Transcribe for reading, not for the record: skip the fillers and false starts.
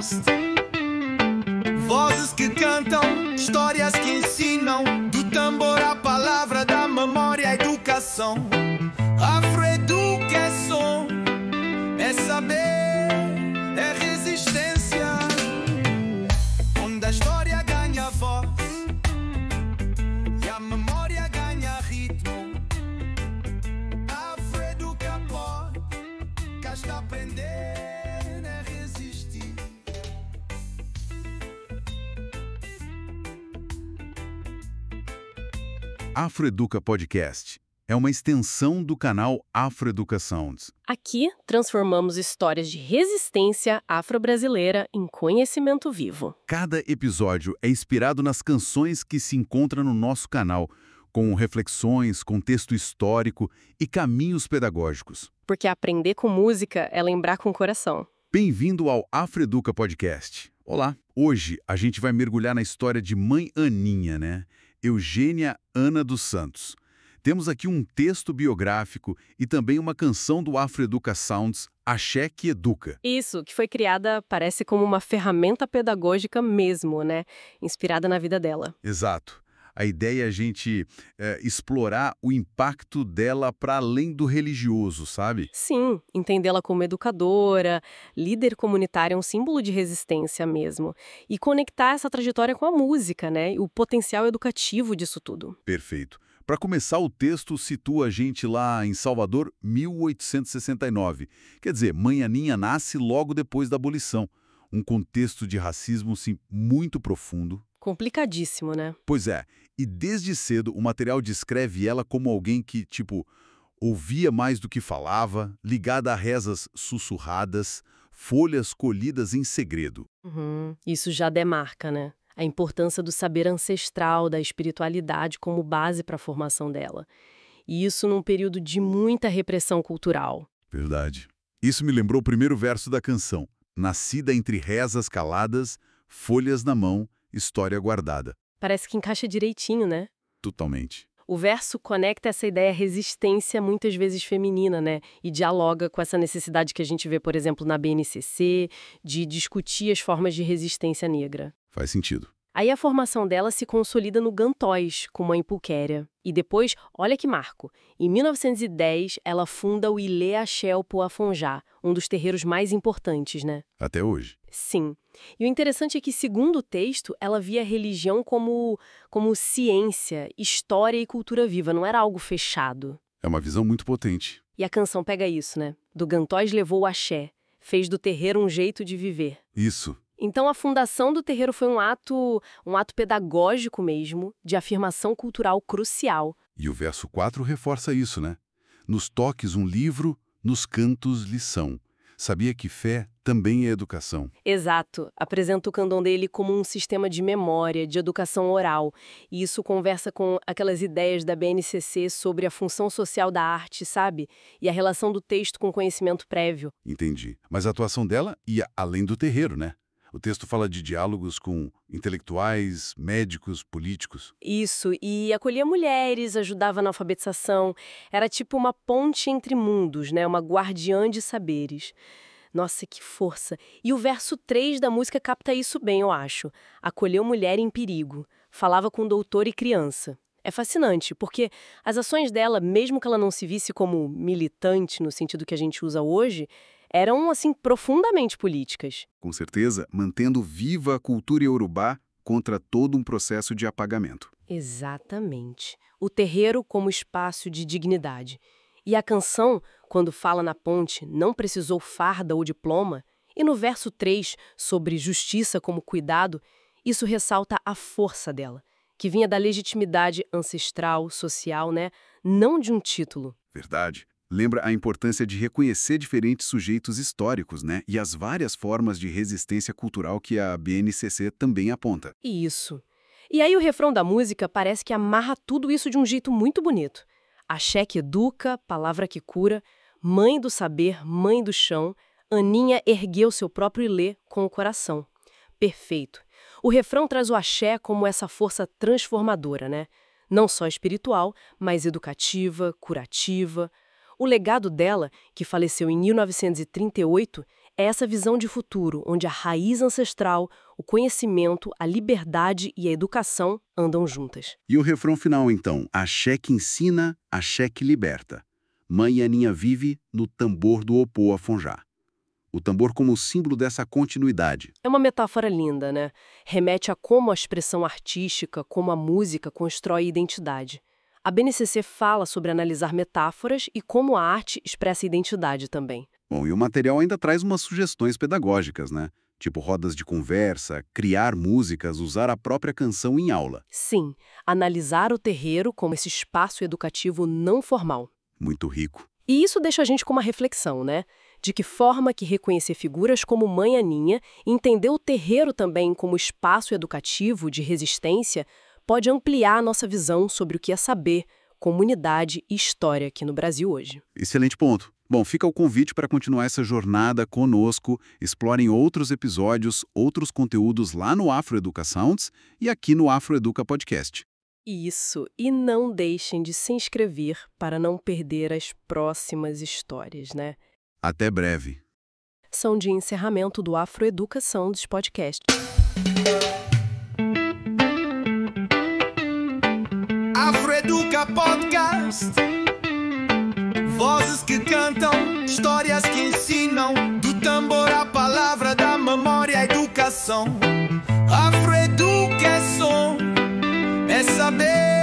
Sounds. Vozes que cantam, histórias que ensinam, do tambor à palavra, da memória à educação. Afroeducação é saber, é resistência, onde a história ganha voz e a memória ganha ritmo. Afroeducação, cá está aprender, é resistir. Afroeduca Podcast é uma extensão do canal Afroeduca Sounds. Aqui, transformamos histórias de resistência afro-brasileira em conhecimento vivo. Cada episódio é inspirado nas canções que se encontram no nosso canal, com reflexões, contexto histórico e caminhos pedagógicos. Porque aprender com música é lembrar com o coração. Bem-vindo ao Afroeduca Podcast. Olá! Hoje a gente vai mergulhar na história de Mãe Aninha, né? Eugênia Ana dos Santos. Temos aqui um texto biográfico e também uma canção do Afroeduca Sounds, Axé que Educa. Isso, que foi criada, parece como uma ferramenta pedagógica mesmo, né? Inspirada na vida dela. Exato. A ideia é a gente explorar o impacto dela para além do religioso, sabe? Sim, entendê-la como educadora, líder comunitária, um símbolo de resistência mesmo. E conectar essa trajetória com a música, né? E o potencial educativo disso tudo. Perfeito. Para começar, o texto situa a gente lá em Salvador, 1869. Quer dizer, Mãe Aninha nasce logo depois da abolição. Um contexto de racismo, sim, muito profundo. Complicadíssimo, né? Pois é, e desde cedo o material descreve ela como alguém que, ouvia mais do que falava, ligada a rezas sussurradas, folhas colhidas em segredo. Isso já demarca, né? A importância do saber ancestral, da espiritualidade como base para a formação dela. E isso num período de muita repressão cultural. Verdade. Isso me lembrou o primeiro verso da canção. Nascida entre rezas caladas, folhas na mão, história guardada. Parece que encaixa direitinho, né? Totalmente. O verso conecta essa ideia resistência muitas vezes feminina, né? E dialoga com essa necessidade que a gente vê, por exemplo, na BNCC, de discutir as formas de resistência negra. Faz sentido. Aí a formação dela se consolida no Gantóis, com Mãe Pulquéria. E depois, olha que marco, em 1910 ela funda o Ilê Axé Poafonjá, um dos terreiros mais importantes, né? Até hoje. Sim. E o interessante é que, segundo o texto, ela via a religião como ciência, história e cultura viva, não era algo fechado. É uma visão muito potente. E a canção pega isso, né? Do Gantóis levou o axé, fez do terreiro um jeito de viver. Isso. Então a fundação do terreiro foi um ato pedagógico mesmo, de afirmação cultural crucial. E o verso 4 reforça isso, né? Nos toques um livro, nos cantos lição. Sabia que fé também é educação. Exato. Apresenta o candomblé como um sistema de memória, de educação oral. E isso conversa com aquelas ideias da BNCC sobre a função social da arte, sabe? E a relação do texto com conhecimento prévio. Entendi. Mas a atuação dela ia além do terreiro, né? O texto fala de diálogos com intelectuais, médicos, políticos. Isso, e acolhia mulheres, ajudava na alfabetização. Era tipo uma ponte entre mundos, né? Uma guardiã de saberes. Nossa, que força! E o verso 3 da música capta isso bem, eu acho. Acolheu mulher em perigo. Falava com doutor e criança. É fascinante, porque as ações dela, mesmo que ela não se visse como militante no sentido que a gente usa hoje, eram, assim, profundamente políticas. Com certeza, mantendo viva a cultura iorubá contra todo um processo de apagamento. Exatamente. O terreiro como espaço de dignidade. E a canção, quando fala na ponte, não precisou farda ou diploma, e no verso 3, sobre justiça como cuidado, isso ressalta a força dela, que vinha da legitimidade ancestral, social, né? Não de um título. Verdade. Lembra a importância de reconhecer diferentes sujeitos históricos, né? E as várias formas de resistência cultural que a BNCC também aponta. Isso. E aí o refrão da música parece que amarra tudo isso de um jeito muito bonito. Axé que educa, palavra que cura, mãe do saber, mãe do chão, Aninha ergueu seu próprio ilê com o coração. Perfeito. O refrão traz o axé como essa força transformadora, né? Não só espiritual, mas educativa, curativa. O legado dela, que faleceu em 1938, É essa visão de futuro, onde a raiz ancestral, o conhecimento, a liberdade e a educação andam juntas. E o refrão final, então? Axé que ensina, axé que liberta. Mãe Aninha vive no tambor do Opô Afonjá. O tambor como símbolo dessa continuidade. É uma metáfora linda, né? Remete a como a expressão artística, como a música constrói identidade. A BNCC fala sobre analisar metáforas e como a arte expressa identidade também. Bom, e o material ainda traz umas sugestões pedagógicas, né? Tipo rodas de conversa, criar músicas, usar a própria canção em aula. Sim, analisar o terreiro como esse espaço educativo não formal. Muito rico. E isso deixa a gente com uma reflexão, né? De que forma que reconhecer figuras como Mãe Aninha e entender o terreiro também como espaço educativo de resistência pode ampliar a nossa visão sobre o que é saber, comunidade e história aqui no Brasil hoje. Excelente ponto. Bom, fica o convite para continuar essa jornada conosco. Explorem outros episódios, outros conteúdos lá no Afroeduca Sounds e aqui no Afroeduca Podcast. Isso, e não deixem de se inscrever para não perder as próximas histórias, né? Até breve. São de encerramento do Afroeduca Sounds Podcast. Afroeduca Podcast. Vozes que cantam, histórias que ensinam, do tambor à palavra, da memória à educação. Afroeduca é som, é saber.